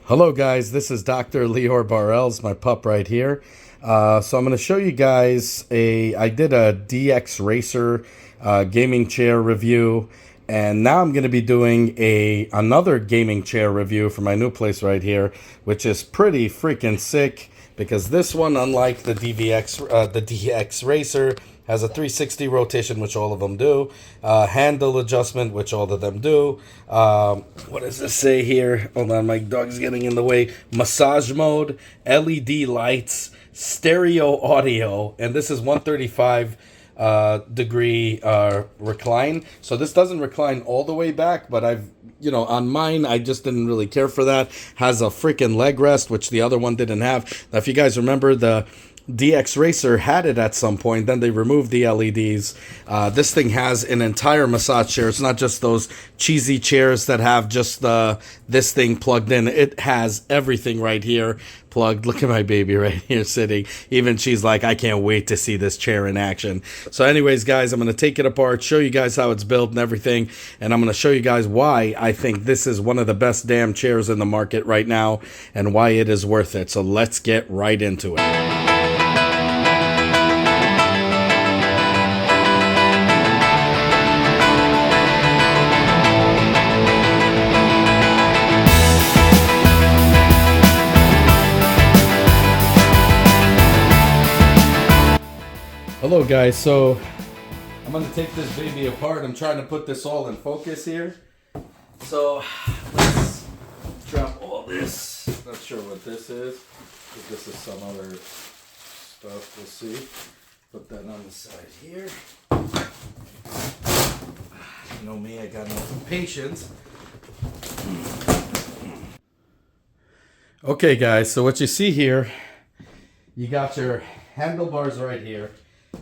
Hello guys, this is Dr. Lior Barels, my pup right here. So I'm going to show you guys I did a DX Racer gaming chair review, and now I'm going to be doing another gaming chair review for my new place right here, which is pretty freaking sick because this one, unlike the DX Racer, has a 360 rotation, which all of them do. Handle adjustment, which all of them do. What does this say here? Hold on, my dog's getting in the way. Massage mode, LED lights, stereo audio, and this is 135 degree recline. So this doesn't recline all the way back, but on mine, I just didn't really care for that. Has a freaking leg rest, which the other one didn't have. Now, if you guys remember, the DX Racer had it at some point, then they removed the LEDs. This thing has an entire massage chair. It's not just those cheesy chairs that have just this thing plugged in. It has everything right here plugged. Look at my baby right here sitting. Even she's like, I can't wait to see this chair in action. So anyways, guys, I'm going to take it apart, show you guys how it's built and everything, and I'm going to show you guys why I think this is one of the best damn chairs in the market right now and why it is worth it. So let's get right into it. Hello guys, so I'm going to take this baby apart. I'm trying to put this all in focus here. So let's drop all this. Not sure what this is. If this is some other stuff, we'll see. Put that on the side here. You know me, I got no patience. Okay guys, so what you see here, you got your handlebars right here.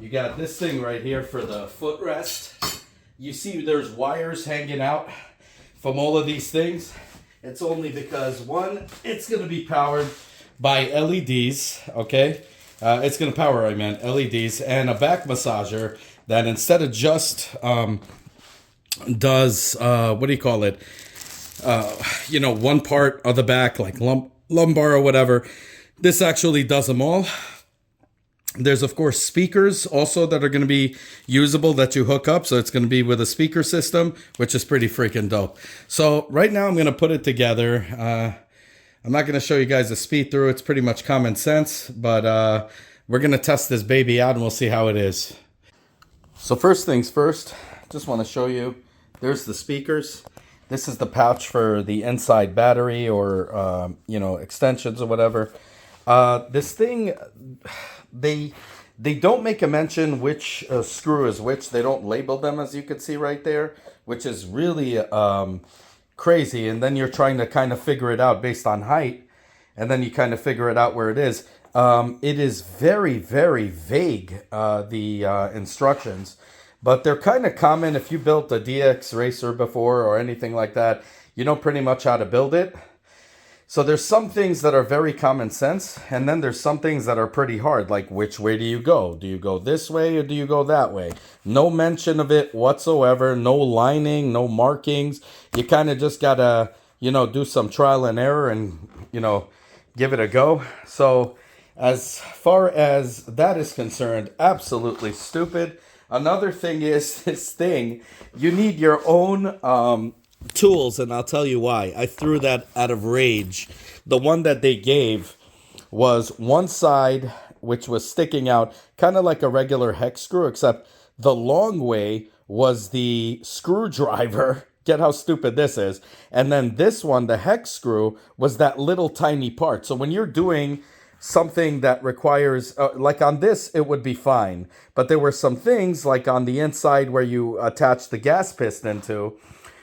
You got this thing right here for the footrest. You see there's wires hanging out from all of these things. It's only because, one, it's going to be powered by LEDs, okay? It's going to power, LEDs, and a back massager that instead of just does, one part of the back, like lumbar or whatever, this actually does them all. There's, of course, speakers also that are going to be usable that you hook up. So it's going to be with a speaker system, which is pretty freaking dope. So right now I'm going to put it together. I'm not going to show you guys the speed through. It's pretty much common sense. But we're going to test this baby out and we'll see how it is. So first things first, just want to show you. There's the speakers. This is the pouch for the inside battery or, extensions or whatever. This thing, they don't make a mention which screw is which. They don't label them, as you can see right there, which is really crazy. And then you're trying to kind of figure it out based on height, and then you kind of figure it out where it is. It is very, very vague, the instructions, but they're kind of common. If you built a DX Racer before or anything like that, you know pretty much how to build it. So there's some things that are very common sense, and then there's some things that are pretty hard, like which way do you go? Do you go this way or do you go that way? No mention of it whatsoever, no lining, no markings. You kind of just gotta, do some trial and error and, give it a go. So as far as that is concerned, absolutely stupid. Another thing is this thing, you need your own tools, and I'll tell you why. I threw that out of rage. The one that they gave was one side, which was sticking out kind of like a regular hex screw, except the long way was the screwdriver. Get how stupid this is. And then this one, the hex screw, was that little tiny part. So when you're doing something that requires, like on this, it would be fine. But there were some things like on the inside where you attach the gas piston to,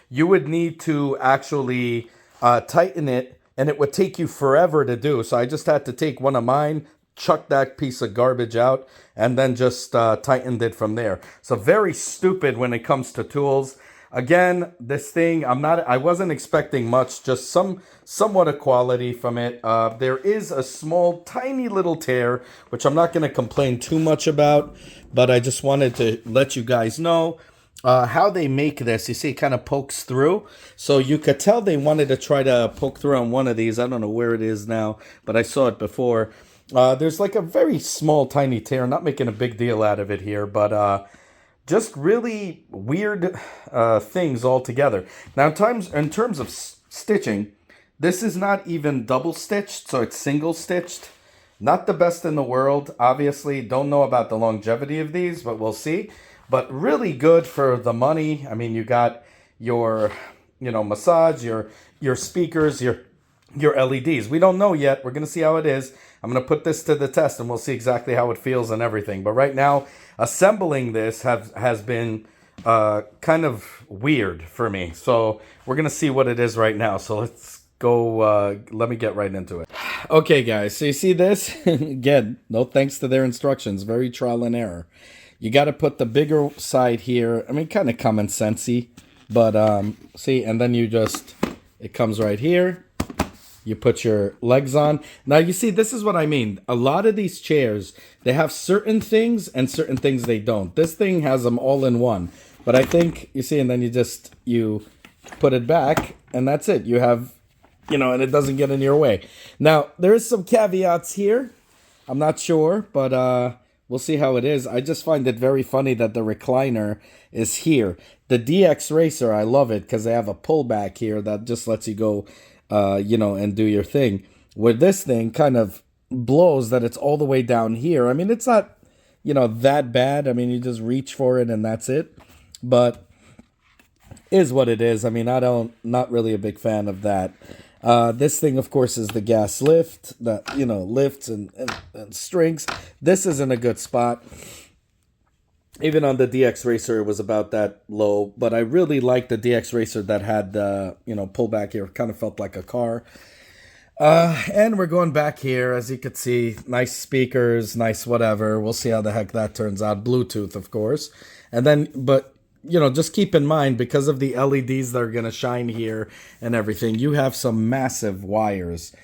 you would need to actually tighten it, and it would take you forever to do. So I just had to take one of mine, chuck that piece of garbage out, and then just tightened it from there. So very stupid when it comes to tools. Again, this thing, I wasn't expecting much, just somewhat of quality from it. There is a small, tiny little tear, which I'm not going to complain too much about, but I just wanted to let you guys know. how they make this. You see, it kind of pokes through. So you could tell they wanted to try to poke through on one of these. I don't know where it is now, but I saw it before. There's like a very small, tiny tear. Not making a big deal out of it here, but just really weird things altogether. Now, in terms of stitching, this is not even double stitched, so it's single stitched. Not the best in the world, obviously. Don't know about the longevity of these, but we'll see. But really good for the money. I mean, you got your, massage, your speakers, your LEDs. We don't know yet. We're going to see how it is. I'm going to put this to the test, and we'll see exactly how it feels and everything. But right now, assembling this has been kind of weird for me. So we're going to see what it is right now. So let's go. Let me get right into it. Okay, guys. So you see this? Again, no thanks to their instructions. Very trial and error. You got to put the bigger side here. I mean, kind of common sensey, but see, and then it comes right here. You put your legs on. Now, you see, this is what I mean. A lot of these chairs, they have certain things and certain things they don't. This thing has them all in one. But I think, you see, and then you put it back, and that's it. You have, and it doesn't get in your way. Now, there is some caveats here. I'm not sure, but we'll see how it is. I just find it very funny that the recliner is here. The DX Racer, I love it because they have a pullback here that just lets you go, and do your thing. Where this thing kind of blows that it's all the way down here. I mean, it's not, that bad. I mean, you just reach for it and that's it. But is what it is. I mean, not really a big fan of that. This thing, of course, is the gas lift that, lifts and strings. This isn't a good spot. Even on the DX Racer, it was about that low. But I really like the DX Racer that had, pullback here. It kind of felt like a car. And we're going back here. As you can see, nice speakers, nice whatever. We'll see how the heck that turns out. Bluetooth, of course. And then, but just keep in mind, because of the LEDs that are going to shine here and everything, you have some massive wires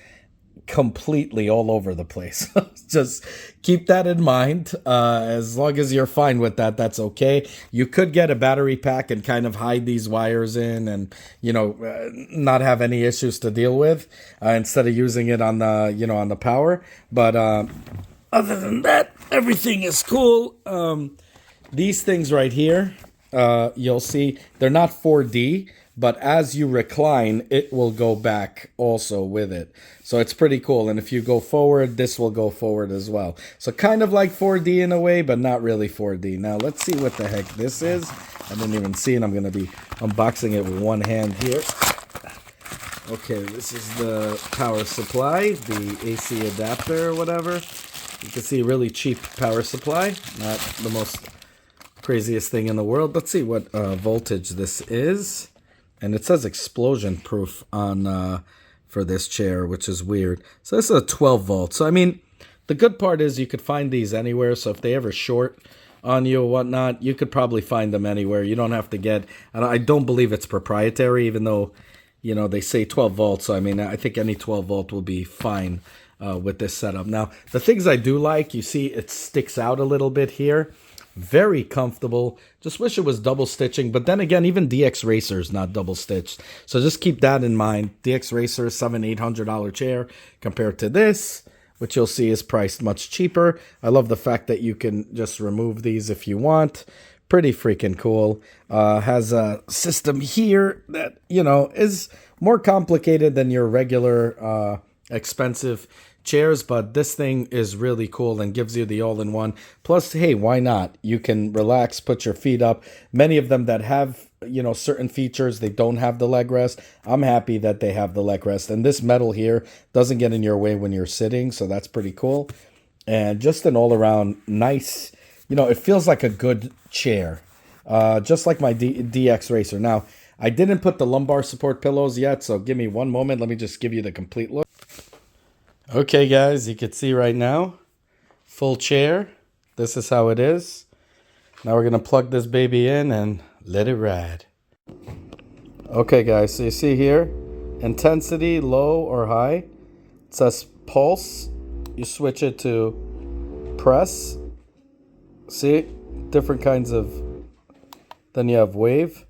completely all over the place. Just keep that in mind. As long as you're fine with that, that's okay. You could get a battery pack and kind of hide these wires in and, not have any issues to deal with instead of using it on the, on the power. But other than that, everything is cool. These things right here, you'll see they're not 4D, but as you recline, it will go back also with it. So it's pretty cool. And if you go forward, this will go forward as well. So kind of like 4D in a way, but not really 4D. Now let's see what the heck this is. I didn't even see it. I'm going to be unboxing it with one hand here. Okay, this is the power supply, the AC adapter or whatever. You can see really cheap power supply, not the most craziest thing in the world. Let's see what voltage this is. And it says explosion proof on for this chair, which is weird. So this is a 12 volt. So I mean, the good part is you could find these anywhere. So if they ever short on you or whatnot, you could probably find them anywhere. You don't have to get, I don't believe it's proprietary, even though, they say 12 volts. So I mean, I think any 12 volt will be fine with this setup. Now, the things I do like, you see it sticks out a little bit here. Very comfortable. Just wish it was double stitching. But then again, even DX Racer is not double stitched. So just keep that in mind. DX Racer, $700-800 chair compared to this, which you'll see is priced much cheaper. I love the fact that you can just remove these if you want. Pretty freaking cool. Has a system here that, is more complicated than your regular expensive chairs, but this thing is really cool and gives you the all-in-one. Plus, hey, why not? You can relax, put your feet up. Many of them that have, certain features, they don't have the leg rest. I'm happy that they have the leg rest. And this metal here doesn't get in your way when you're sitting, so that's pretty cool. And just an all-around nice, it feels like a good chair. Just like my DX Racer. Now, I didn't put the lumbar support pillows yet, so give me one moment. Let me just give you the complete look. Okay, guys, you can see right now, full chair. This is how it is. Now we're going to plug this baby in and let it ride. Okay, guys, so you see here, intensity, low or high. It says pulse. You switch it to press. See, different kinds of Then you have wave.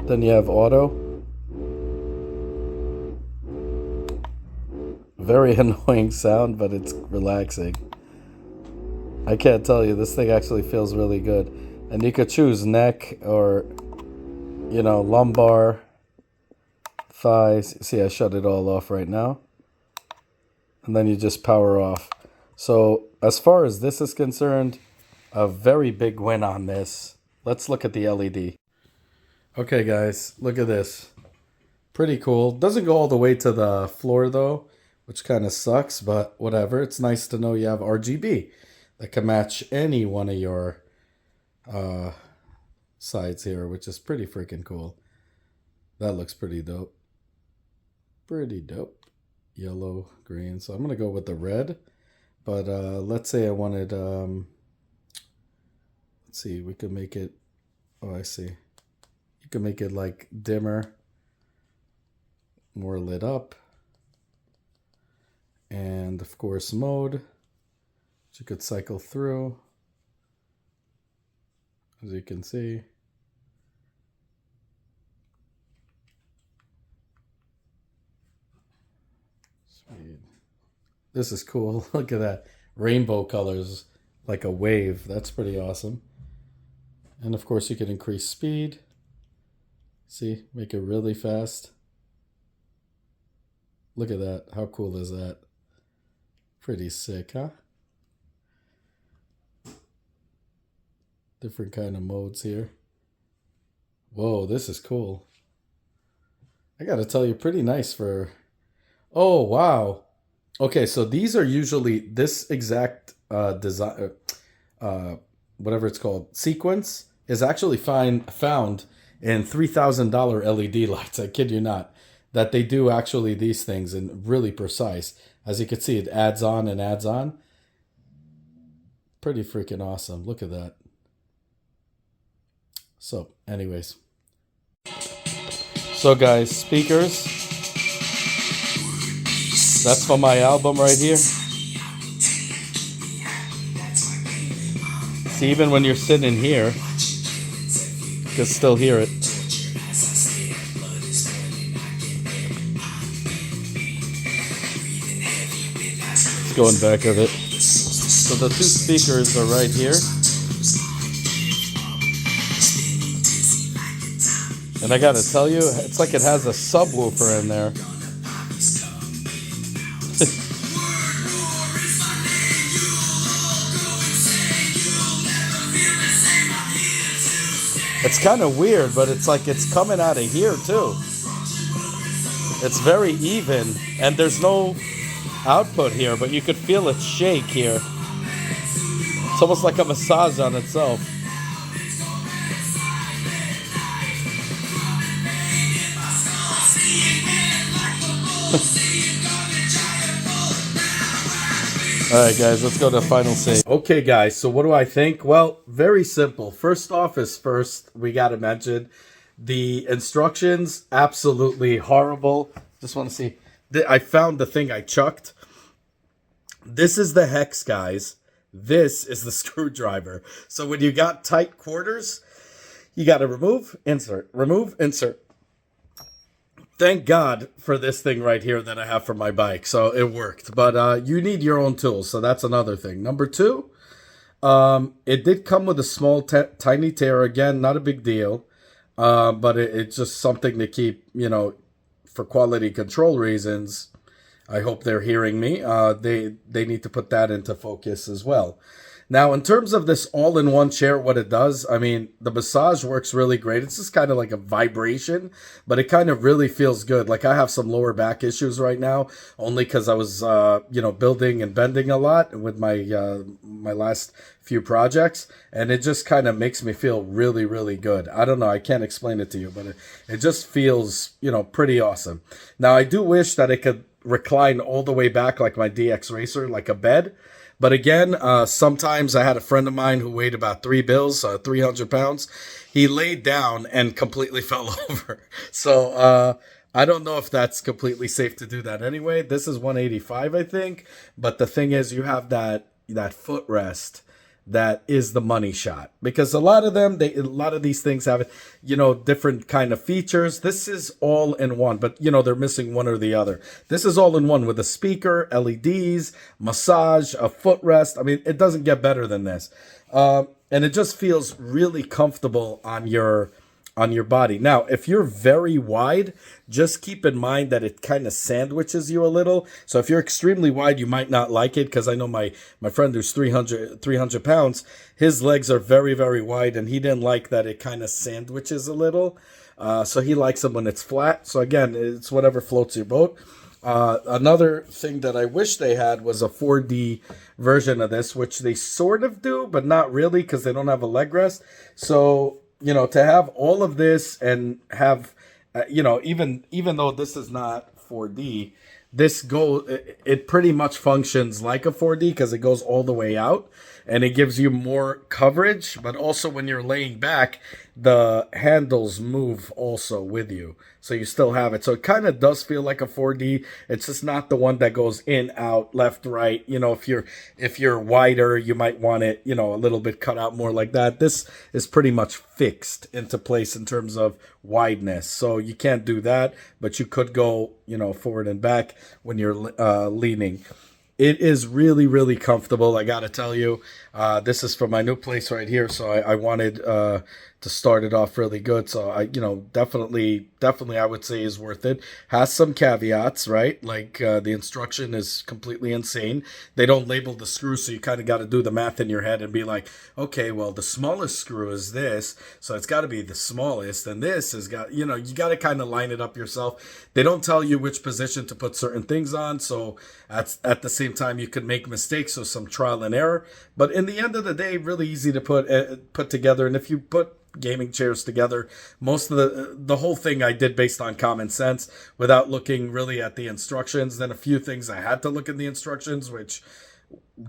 Then you have auto. Very annoying sound, but it's relaxing. I can't tell you, this thing actually feels really good. And you could choose neck or, you know, lumbar, thighs. See, I shut it all off right now. And then you just power off. So as far as this is concerned, a very big win on this. Let's look at the LED. Okay, guys, look at this. Pretty cool. Doesn't go all the way to the floor, though, which kind of sucks, but whatever. It's nice to know you have RGB that can match any one of your sides here, which is pretty freaking cool. That looks pretty dope. Pretty dope. Yellow, green. So I'm going to go with the red. But let's say I wanted... let's see, we could make it... Oh, I see. You can make it like dimmer, more lit up, and of course mode, which you could cycle through, as you can see. Sweet. This is cool. Look at that. Rainbow colors, like a wave. That's pretty awesome. And of course you can increase speed. See, make it really fast. Look at that. How cool is that? Pretty sick, huh? Different kind of modes here. Whoa, this is cool. I gotta tell you, pretty nice for... Oh, wow. Okay, so these are usually this exact design, whatever it's called, sequence is actually found in $3,000 LED lights. I kid you not. That they do actually these things and really precise. As you can see, it adds on and adds on. Pretty freaking awesome. Look at that. So, anyways. So guys, speakers. That's for my album right here. See, even when you're sitting here, you can still hear it. Let's go in back of it. So the two speakers are right here. And I gotta tell you, it's like it has a subwoofer in there. It's kind of weird, but it's like it's coming out of here too. It's very even, and there's no output here, but you could feel it shake here. It's almost like a massage on itself. Alright guys, let's go to final save. Okay guys, so what do I think? Well, very simple. First off is first, we gotta mention the instructions, absolutely horrible. Just want to see. I found the thing I chucked. This is the hex, guys. This is the screwdriver. So when you got tight quarters, you gotta remove, insert, remove, insert. Thank God for this thing right here that I have for my bike. So it worked. But you need your own tools. So that's another thing. Number two, it did come with a small, tiny tear. Again, not a big deal. But it's just something to keep, you know, for quality control reasons. I hope they're hearing me. They need to put that into focus as well. Now, in terms of this all-in-one chair, what it does, I mean, the massage works really great. It's just kind of like a vibration, but it kind of really feels good. Like I have some lower back issues right now, only because I was, you know, building and bending a lot with my my last few projects, and it just kind of makes me feel really, really good. I don't know. I can't explain it to you, but it just feels, you know, pretty awesome. Now, I do wish that it could recline all the way back like my DX Racer, like a bed. But again, sometimes I had a friend of mine who weighed about 300 pounds. He laid down and completely fell over. So I don't know if that's completely safe to do that anyway. This is 185, I think. But the thing is, you have that footrest that is the money shot, because a lot of them, a lot of these things have, different kind of features. This is all in one, but they're missing one or the other. This is all in one with a speaker, LEDs, massage, a footrest. I mean, it doesn't get better than this. And it just feels really comfortable on your body. Now, if you're very wide, just keep in mind that it kind of sandwiches you a little. So if you're extremely wide, you might not like it, because I know my friend who's 300 pounds, his legs are very, very wide, and he didn't like that it kind of sandwiches a little. So he likes them when it's flat. So again, it's whatever floats your boat. Another thing that I wish they had was a 4D version of this, which they sort of do, but not really, because they don't have a leg rest. So to have all of this and have, even though this is not 4D, it pretty much functions like a 4D, because it goes all the way out and it gives you more coverage. But also when you're laying back, the handles move also with you, so you still have it. So it kind of does feel like a 4D. It's just not the one that goes in, out, left, right. If you're wider, you might want it, a little bit cut out more like that. This is pretty much fixed into place in terms of wideness, so you can't do that, but you could go, forward and back when you're leaning. It is really, really comfortable. I got to tell you, this is from my new place right here. So I wanted to start it off really good. So definitely I would say is worth it. Has some caveats, right? Like the instruction is completely insane. They don't label the screw, so you kind of got to do the math in your head and be like, okay, well, the smallest screw is this, so it's got to be the smallest, and this has got, you got to kind of line it up yourself. They don't tell you which position to put certain things on, so at the same time you could make mistakes, so some trial and error. But in the end of the day, really easy to put together. And if you put gaming chairs together, most of the whole thing I did based on common sense without looking really at the instructions. Then a few things I had to look in the instructions, which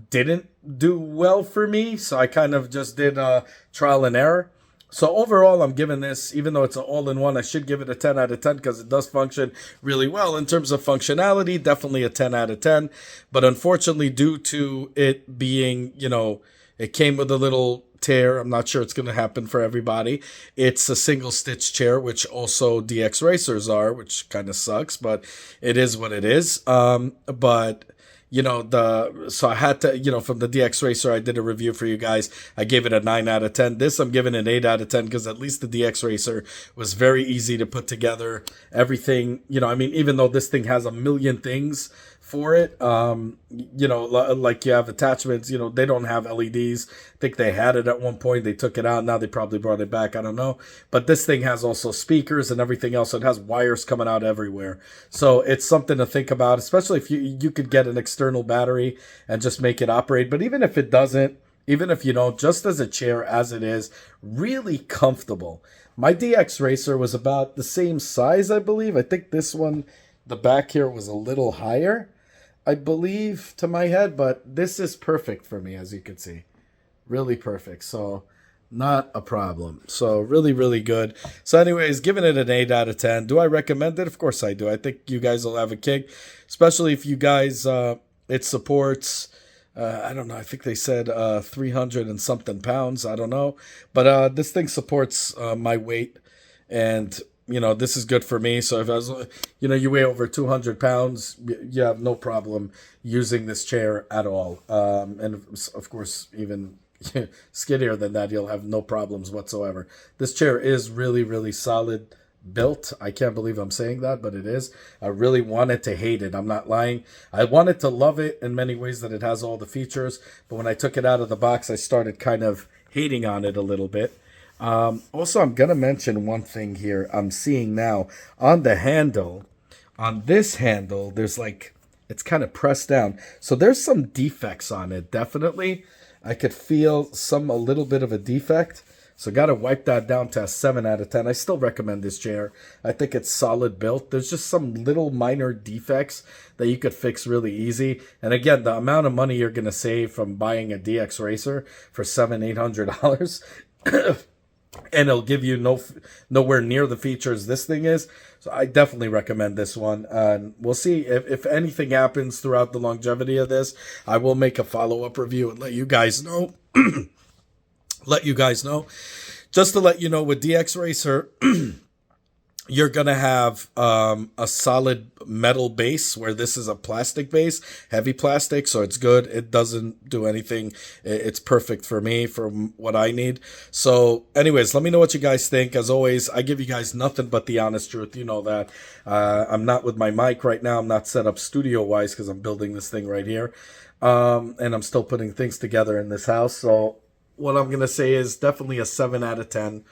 didn't do well for me, so I kind of just did trial and error. So overall, I'm giving this, even though it's an all-in-one, I should give it a 10 out of 10, because it does function really well. In terms of functionality, definitely a 10 out of 10. But unfortunately, due to it being, it came with a little tear. I'm not sure it's going to happen for everybody. It's a single stitch chair, which also DX Racers are, which kind of sucks, but it is what it is. But so I had to, from the DX Racer, I did a review for you guys. I gave it a 9 out of 10. This I'm giving an 8 out of 10, because at least the DX Racer was very easy to put together. Everything, even though this thing has a million things for it, like you have attachments, they don't have LEDs. I think they had it at one point. They took it out. Now they probably brought it back. I don't know. But this thing has also speakers and everything else. So it has wires coming out everywhere. So it's something to think about, especially if you could get an external battery and just make it operate. But even if it doesn't, even if you don't, just as a chair as it is, really comfortable. My DX Racer was about the same size, I believe. I think this one, the back here was a little higher, I believe, to my head, but this is perfect for me, as you can see. Really perfect. So not a problem. So really, really good. So anyways, giving it an 8 out of 10. Do I recommend it? Of course I do. I think you guys will have a kick, especially if you guys, it supports, I don't know, I think they said 300 and something pounds. I don't know. But this thing supports my weight, and this is good for me. So if I was, you weigh over 200 pounds, you have no problem using this chair at all. And of course, even skinnier than that, you'll have no problems whatsoever. This chair is really, really solid built. I can't believe I'm saying that, but it is. I really wanted to hate it. I'm not lying. I wanted to love it in many ways, that it has all the features. But when I took it out of the box, I started kind of hating on it a little bit. Also, I'm going to mention one thing here I'm seeing now on the handle. On this handle, there's it's kind of pressed down. So there's some defects on it, definitely. I could feel a little bit of a defect. So got to wipe that down to a 7 out of 10. I still recommend this chair. I think it's solid built. There's just some little minor defects that you could fix really easy. And again, the amount of money you're going to save from buying a DX Racer for $700-800 and it'll give you nowhere near the features this thing is. So I definitely recommend this one. And we'll see if anything happens throughout the longevity of this. I will make a follow-up review and let you guys know. let you guys know. Just to let you know, with DX Racer, you're going to have a solid metal base, where this is a plastic base, heavy plastic, so it's good. It doesn't do anything. It's perfect for me, for what I need. So anyways, let me know what you guys think. As always, I give you guys nothing but the honest truth. You know that. I'm not with my mic right now. I'm not set up studio-wise because I'm building this thing right here. And I'm still putting things together in this house. So what I'm going to say is definitely a 7 out of 10.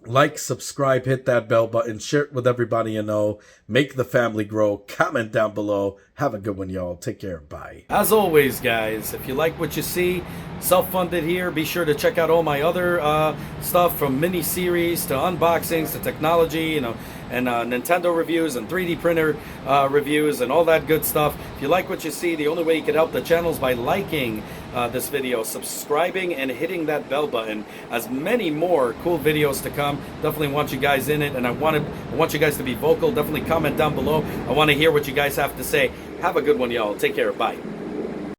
Like, subscribe, hit that bell button, share it with everybody you know, make the family grow, comment down below. Have a good one, y'all. Take care. Bye. As always, guys, if you like what you see, self-funded here, be sure to check out all my other stuff, from mini-series to unboxings to technology, you know, and Nintendo reviews and 3D printer reviews and all that good stuff. If you like what you see, the only way you can help the channel is by liking this video, subscribing, and hitting that bell button. As many more cool videos to come. Definitely want you guys in it, and I want you guys to be vocal. Definitely comment down below. I want to hear what you guys have to say. Have a good one, y'all. Take care. Bye.